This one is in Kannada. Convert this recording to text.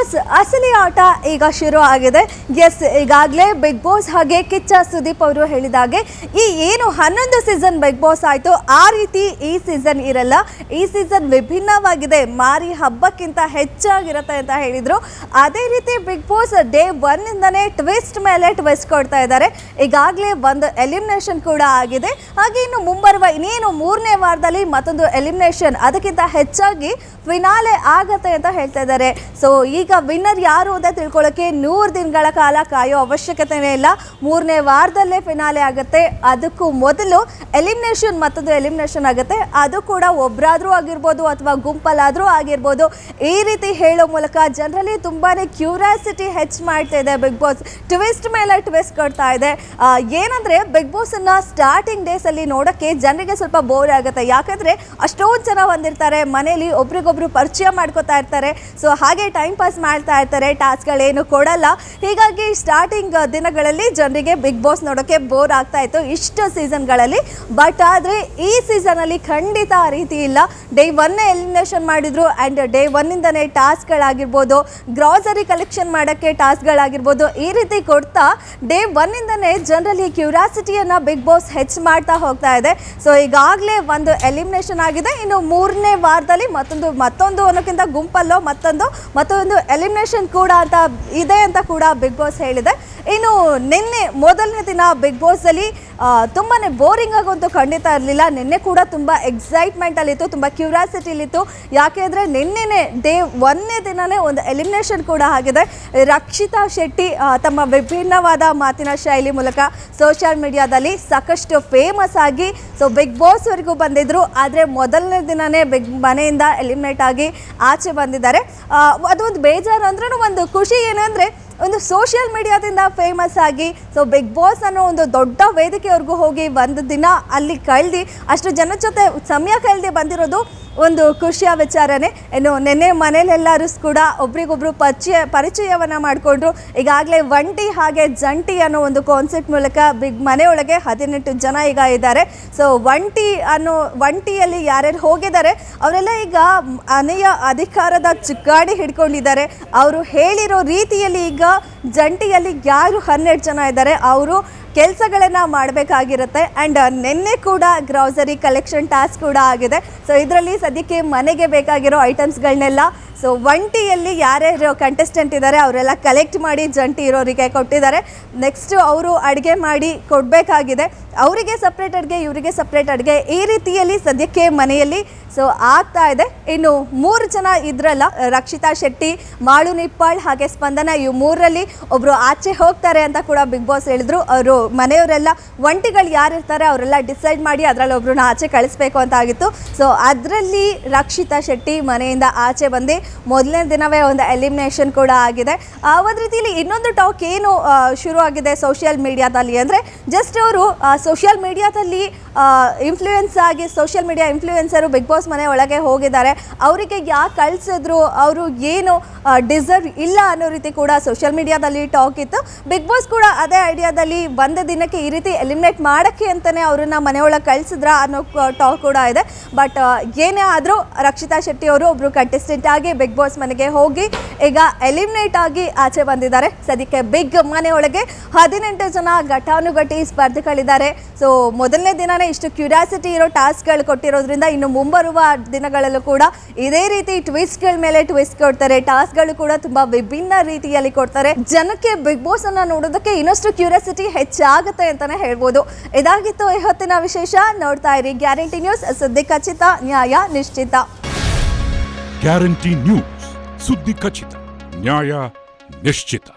ಬಾಸ್ ಅಸಲಿ ಆಟ ಈಗ ಶುರು ಆಗಿದೆ. ಎಸ್, ಈಗಾಗಲೇ ಬಿಗ್ ಬಾಸ್ ಹಾಗೆ ಕಿಚ್ಚ ಸುದೀಪ್ ಅವರು ಹೇಳಿದಾಗೆ ಏನು 11 ಸೀಸನ್ ಬಿಗ್ ಬಾಸ್ ಆಯಿತು, ಆ ರೀತಿ ಈ ಸೀಸನ್ ಇರಲ್ಲ. ಈ ಸೀಸನ್ ವಿಭಿನ್ನವಾಗಿದೆ, ಮಾರಿ ಹಬ್ಬಕ್ಕಿಂತ ಹೆಚ್ಚಾಗಿರುತ್ತೆ ಅಂತ ಹೇಳಿದರು. ಅದೇ ರೀತಿ ಬಿಗ್ ಬಾಸ್ ಡೇ 1 ಇಂದನೇ ಟ್ವಿಸ್ಟ್ ಮೇಲೆ ಟ್ವಿಸ್ಟ್ ಕೊಡ್ತಾ ಇದ್ದಾರೆ. ಈಗಾಗಲೇ ಒಂದು ಎಲಿಮಿನೇಷನ್ ಕೂಡ ಆಗಿದೆ. ಹಾಗೆ ಇನ್ನು ಮುಂಬರುವ ಇನ್ನೇನು 3ನೇ ವಾರದಲ್ಲಿ ಮತ್ತೊಂದು ಎಲಿಮಿನೇಷನ್, ಅದಕ್ಕಿಂತ ಹೆಚ್ಚಾಗಿ ಫಿನಾಲೆ ಆಗತ್ತೆ ಅಂತ ಹೇಳ್ತಾ ಇದ್ದಾರೆ. ಸೊ ಈಗ ವಿನ್ನರ್ ಯಾರು ಅಂತ ತಿಳ್ಕೊಳ್ಳೋಕೆ 100 ದಿನಗಳ ಕಾಲ ಕಾಯೋ ಅವಶ್ಯಕತೆನೇ ಇಲ್ಲ. 3ನೇ ವಾರದಲ್ಲೇ ಫಿನಾಲೆ ಆಗುತ್ತೆ. ಅದಕ್ಕೂ ಮೊದಲು ಮತ್ತೊಂದು ಎಲಿಮಿನೇಷನ್ ಆಗುತ್ತೆ. ಅದು ಕೂಡ ಒಬ್ಬರಾದ್ರೂ ಆಗಿರ್ಬೋದು ಅಥವಾ ಗುಂಪಲ್ಲಾದ್ರೂ ಆಗಿರ್ಬೋದು. ಈ ರೀತಿ ಹೇಳೋ ಮೂಲಕ ಜನರಲ್ಲಿ ತುಂಬಾನೇ ಕ್ಯೂರಿಯಾಸಿಟಿ ಹೆಚ್ಚು ಮಾಡ್ತಾ ಇದೆ. ಬಿಗ್ ಬಾಸ್ ಟ್ವಿಸ್ಟ್ ಮೇಲೆ ಟ್ವಿಸ್ಟ್ ಕೊಡ್ತಾ ಇದೆ. ಏನಂದ್ರೆ ಬಿಗ್ ಬಾಸ್ ಅನ್ನ ಸ್ಟಾರ್ಟಿಂಗ್ ಡೇಸ್ ಅಲ್ಲಿ ನೋಡೋಕ್ಕೆ ಜನರಿಗೆ ಸ್ವಲ್ಪ ಬೋರ್ ಆಗುತ್ತೆ. ಯಾಕಂದ್ರೆ ಅಷ್ಟೊಂದು ಜನ ಬಂದಿರ್ತಾರೆ, ಮನೇಲಿ ಒಬ್ರಿಗೊಬ್ರು ಪರಿಚಯ ಮಾಡ್ಕೋತಾ ಇರ್ತಾರೆ. ಸೊ ಹಾಗೆ ಟೈಮ್ ಪಾಸ್ ಮಾಡ್ತಾ ಇರ್ತಾರೆ, ಟಾಸ್ಕ್ಗಳೇನು ಕೊಡಲ್ಲ. ಹೀಗಾಗಿ ಸ್ಟಾರ್ಟಿಂಗ್ ದಿನಗಳಲ್ಲಿ ಜನರಿಗೆ ಬಿಗ್ ಬಾಸ್ ನೋಡೋಕ್ಕೆ ಬೋರ್ ಆಗ್ತಾ ಇತ್ತು ಇಷ್ಟು ಸೀಸನ್ಗಳಲ್ಲಿ. ಬಟ್ ಆದರೆ ಈ ಸೀಸನಲ್ಲಿ ಖಂಡಿತ ಆ ರೀತಿ ಇಲ್ಲ. ಡೇ 1 ಎಲಿಮಿನೇಷನ್ ಮಾಡಿದ್ರು ಆ್ಯಂಡ್ ಡೇ 1 ಇಂದನೇ ಟಾಸ್ಕ್ಗಳಾಗಿರ್ಬೋದು, ಗ್ರಾಸರಿ ಕಲೆಕ್ಷನ್ ಮಾಡೋಕ್ಕೆ ಟಾಸ್ಕ್ಗಳಾಗಿರ್ಬೋದು, ಈ ರೀತಿ ಕೊಡ್ತಾ ಡೇ 1 ಇಂದನೇ ಜನರಲ್ಲಿ ಕ್ಯೂರಿಯಾಸಿಟಿಯನ್ನು ಬಿಗ್ ಬಾಸ್ ಹೆಚ್ಚು ಮಾಡ್ತಾ ಹೋಗ್ತಾ ಇದೆ. ಸೊ ಈಗಾಗಲೇ ಒಂದು ಎಲಿಮಿನೇಷನ್ ಆಗಿದೆ. ಇನ್ನು 3ನೇ ವಾರದಲ್ಲಿ ಮತ್ತೊಂದು ಅನ್ನೋಕ್ಕಿಂತ ಗುಂಪಲ್ಲೋ ಮತ್ತೊಂದು ಎಲಿಮಿನೇಷನ್ ಕೂಡ ಅಂತ ಇದೆ ಅಂತ ಕೂಡ ಬಿಗ್ ಬಾಸ್ ಹೇಳಿದೆ. ಇನ್ನು ನಿನ್ನೆ ಮೊದಲನೇ ದಿನ ಬಿಗ್ ಬಾಸ್ ಅಲ್ಲಿ ತುಂಬಾ ಬೋರಿಂಗ್ ಆಗೋಂತೂ ಖಂಡಿತ ಇರಲಿಲ್ಲ. ನಿನ್ನೆ ಕೂಡ ತುಂಬ ಎಕ್ಸೈಟ್ಮೆಂಟಲ್ಲಿತ್ತು, ತುಂಬ ಕ್ಯೂರಿಯಾಸಿಟಿಲಿತ್ತು. ಯಾಕೆಂದರೆ ನಿನ್ನೆನೇ ಡೇ 1ನೇ ದಿನವೇ ಒಂದು ಎಲಿಮಿನೇಷನ್ ಕೂಡ ಆಗಿದೆ. ರಕ್ಷಿತಾ ಶೆಟ್ಟಿ ತಮ್ಮ ವಿಭಿನ್ನವಾದ ಮಾತಿನ ಶೈಲಿ ಮೂಲಕ ಸೋಷಿಯಲ್ ಮೀಡಿಯಾದಲ್ಲಿ ಸಾಕಷ್ಟು ಫೇಮಸ್ ಆಗಿ ಬಿಗ್ ಬಾಸ್ವರೆಗೂ ಬಂದಿದ್ದರು. ಆದರೆ ಮೊದಲನೇ ದಿನವೇ ಮನೆಯಿಂದ ಎಲಿಮಿನೇಟ್ ಆಗಿ ಆಚೆ ಬಂದಿದ್ದಾರೆ. ಅದೊಂದು ಬೇಜಾರು ಅಂದ್ರೂ ಒಂದು ಖುಷಿ ಏನಂದರೆ ಒಂದು ಸೋಷಿಯಲ್ ಮೀಡಿಯಾದಿಂದ ಫೇಮಸ್ ಆಗಿ ಬಿಗ್ ಬಾಸ್ ಅನ್ನೋ ಒಂದು ದೊಡ್ಡ ವೇದಿಕೆವರೆಗೂ ಹೋಗಿ ಒಂದು ದಿನ ಅಲ್ಲಿ ಕಳೆದು ಅಷ್ಟು ಜನ ಜೊತೆ ಸಮಯ ಕಳೆದು ಬಂದಿರೋದು ಒಂದು ಖುಷಿಯ ವಿಚಾರನೇ. ಇನ್ನು ನೆನ್ನೆ ಮನೇಲೆಲ್ಲರೂ ಕೂಡ ಒಬ್ರಿಗೊಬ್ರು ಪರಿಚಯವನ್ನು ಮಾಡಿಕೊಂಡ್ರು. ಈಗಾಗಲೇ ಒಂಟಿ ಹಾಗೆ ಜಂಟಿ ಅನ್ನೋ ಒಂದು ಕಾನ್ಸೆಪ್ಟ್ ಮೂಲಕ ಮನೆಯೊಳಗೆ 18 ಜನ ಈಗ ಇದ್ದಾರೆ. ಸೊ ಒಂಟಿಯಲ್ಲಿ ಯಾರ್ಯಾರು ಹೋಗಿದ್ದಾರೆ ಅವರೆಲ್ಲ ಈಗ ಮನೆಯ ಅಧಿಕಾರದ ಚುಕ್ಕಾಣಿ ಹಿಡ್ಕೊಂಡಿದ್ದಾರೆ. ಅವರು ಹೇಳಿರೋ ರೀತಿಯಲ್ಲಿ ಈಗ ಜಂಟಿಯಲ್ಲಿ ಯಾರು 12 ಜನ ಇದ್ದಾರೆ ಅವರು ಕೆಲಸಗಳನ್ನು ಮಾಡಬೇಕಾಗಿರುತ್ತೆ. ಆ್ಯಂಡ್ ನಿನ್ನೆ ಕೂಡ ಗ್ರಾಸರಿ ಕಲೆಕ್ಷನ್ ಟಾಸ್ಕ್ ಕೂಡ ಆಗಿದೆ. ಸೊ ಇದರಲ್ಲಿ ಸದ್ಯಕ್ಕೆ ಮನೆಗೆ ಬೇಕಾಗಿರೋ ಐಟಮ್ಸ್ಗಳನ್ನೆಲ್ಲ ಒಂಟಿಯಲ್ಲಿ ಯಾರ್ಯಾರು ಕಂಟೆಸ್ಟೆಂಟ್ ಇದ್ದಾರೆ ಅವರೆಲ್ಲ ಕಲೆಕ್ಟ್ ಮಾಡಿ ಜಂಟಿ ಇರೋರಿಗೆ ಕೊಟ್ಟಿದ್ದಾರೆ. ನೆಕ್ಸ್ಟು ಅವರು ಅಡುಗೆ ಮಾಡಿ ಕೊಡಬೇಕಾಗಿದೆ. ಅವರಿಗೆ ಸಪ್ರೇಟ್ ಅಡುಗೆ, ಇವರಿಗೆ ಸಪ್ರೇಟ್ ಅಡುಗೆ, ಈ ರೀತಿಯಲ್ಲಿ ಸದ್ಯಕ್ಕೆ ಮನೆಯಲ್ಲಿ ಆಗ್ತಾ ಇದೆ. ಇನ್ನು 3 ಜನ ಇದ್ರಲ್ಲ, ರಕ್ಷಿತಾ ಶೆಟ್ಟಿ, ಮಾಳು ನಿಪ್ಪಾಳ್ ಹಾಗೆ ಸ್ಪಂದನ, ಇವು 3ರಲ್ಲಿ ಒಬ್ಬರು ಆಚೆ ಹೋಗ್ತಾರೆ ಅಂತ ಕೂಡ ಬಿಗ್ ಬಾಸ್ ಹೇಳಿದ್ರು. ಅವರು ಮನೆಯವರೆಲ್ಲ ಒಂಟಿಗಳು ಯಾರಿರ್ತಾರೆ ಅವರೆಲ್ಲ ಡಿಸೈಡ್ ಮಾಡಿ ಅದರಲ್ಲಿ ಒಬ್ರನ್ನ ಆಚೆ ಕಳಿಸ್ಬೇಕು ಅಂತ ಆಗಿತ್ತು. ಸೊ ಅದರಲ್ಲಿ ರಕ್ಷಿತಾ ಶೆಟ್ಟಿ ಮನೆಯಿಂದ ಆಚೆ ಬಂದು ಮೊದಲನೇ ದಿನವೇ ಒಂದು ಎಲಿಮಿನೇಷನ್ ಕೂಡ ಆಗಿದೆ. ಒಂದು ರೀತಿಯಲ್ಲಿ ಇನ್ನೊಂದು ಟಾಕ್ ಏನು ಶುರು ಆಗಿದೆ ಸೋಷಿಯಲ್ ಮೀಡಿಯಾದಲ್ಲಿ ಅಂದರೆ, ಜಸ್ಟ್ ಅವರು ಸೋಷಿಯಲ್ ಮೀಡಿಯಾದಲ್ಲಿ ಇನ್ಫ್ಲೂಯೆನ್ಸ್ ಆಗಿ ಸೋಷಿಯಲ್ ಮೀಡಿಯಾ ಇನ್ಫ್ಲೂಯೆನ್ಸರು ಬಿಗ್ ಬಾಸ್ ಮನೆ ಒಳಗೆ ಹೋಗಿದ್ದಾರೆ, ಅವರಿಗೆ ಯಾಕೆ ಕಳಿಸಿದ್ರು, ಅವರು ಏನು ಡಿಸರ್ವ್ ಇಲ್ಲ ಅನ್ನೋ ರೀತಿ ಕೂಡ ಸೋಷಿಯಲ್ ಮೀಡಿಯಾದಲ್ಲಿ ಟಾಕ್ ಇತ್ತು. ಬಿಗ್ ಬಾಸ್ ಕೂಡ ಅದೇ ಐಡಿಯಾದಲ್ಲಿ ಬಂದ ದಿನಕ್ಕೆ ಈ ರೀತಿ ಎಲಿಮಿನೇಟ್ ಮಾಡೋಕ್ಕೆ ಅಂತಲೇ ಅವ್ರನ್ನ ಮನೆಯೊಳಗೆ ಕಳಿಸಿದ್ರ ಅನ್ನೋ ಟಾಕ್ ಕೂಡ ಇದೆ. ಬಟ್ ಏನೇ ಆದರೂ ರಕ್ಷಿತಾ ಶೆಟ್ಟಿ ಅವರು ಒಬ್ಬರು ಕಂಟೆಸ್ಟೆಂಟ್ ಆಗಿ ಬಿಗ್ ಬಾಸ್ ಮನೆಗೆ ಹೋಗಿ ಈಗ ಎಲಿಮಿನೇಟ್ ಆಗಿ ಆಚೆ ಬಂದಿದ್ದಾರೆ. ಸದ್ಯಕ್ಕೆ ಬಿಗ್ ಮನೆಯೊಳಗೆ 18 ಜನ ಘಟಾನುಘಟಿ ಸ್ಪರ್ಧಿಗಳಿದ್ದಾರೆ. ಸೊ ಮೊದಲನೇ ದಿನವೇ ಇಷ್ಟು ಕ್ಯೂರಿಯಾಸಿಟಿ ಇರೋ ಟಾಸ್ಕ್ಗಳು ಕೊಟ್ಟಿರೋದ್ರಿಂದ ಇನ್ನು ಮುಂಬರುವ ದಿನಗಳಲ್ಲೂ ಕೂಡ ಇದೇ ರೀತಿ ಟ್ವಿಸ್ಟ್ಗಳ ಮೇಲೆ ಟ್ವಿಸ್ಟ್ ಕೊಡ್ತಾರೆ. ಟಾಸ್ಕ್ಗಳು ಕೂಡ ತುಂಬ ವಿಭಿನ್ನ ರೀತಿಯಲ್ಲಿ ಕೊಡ್ತಾರೆ. ಜನಕ್ಕೆ ಬಿಗ್ ಬಾಸ್ ಅನ್ನ ನೋಡೋದಕ್ಕೆ ಇನ್ನಷ್ಟು ಕ್ಯೂರಿಯಾಸಿಟಿ ಹೆಚ್ಚಾಗುತ್ತೆ ಅಂತಾನೆ ಹೇಳ್ಬೋದು. ಇದಾಗಿತ್ತು ಇವತ್ತಿನ ವಿಶೇಷ. ನೋಡ್ತಾ ಇರಿ ಗ್ಯಾರಂಟಿ ನ್ಯೂಸ್, ಸುದ್ದಿ ಖಚಿತ, ನ್ಯಾಯ ನಿಶ್ಚಿತ. ಗ್ಯಾರಂಟಿ ನ್ಯೂಸ್, ಸುದ್ದಿ ಖಚಿತ, ನ್ಯಾಯ ನಿಶ್ಚಿತ.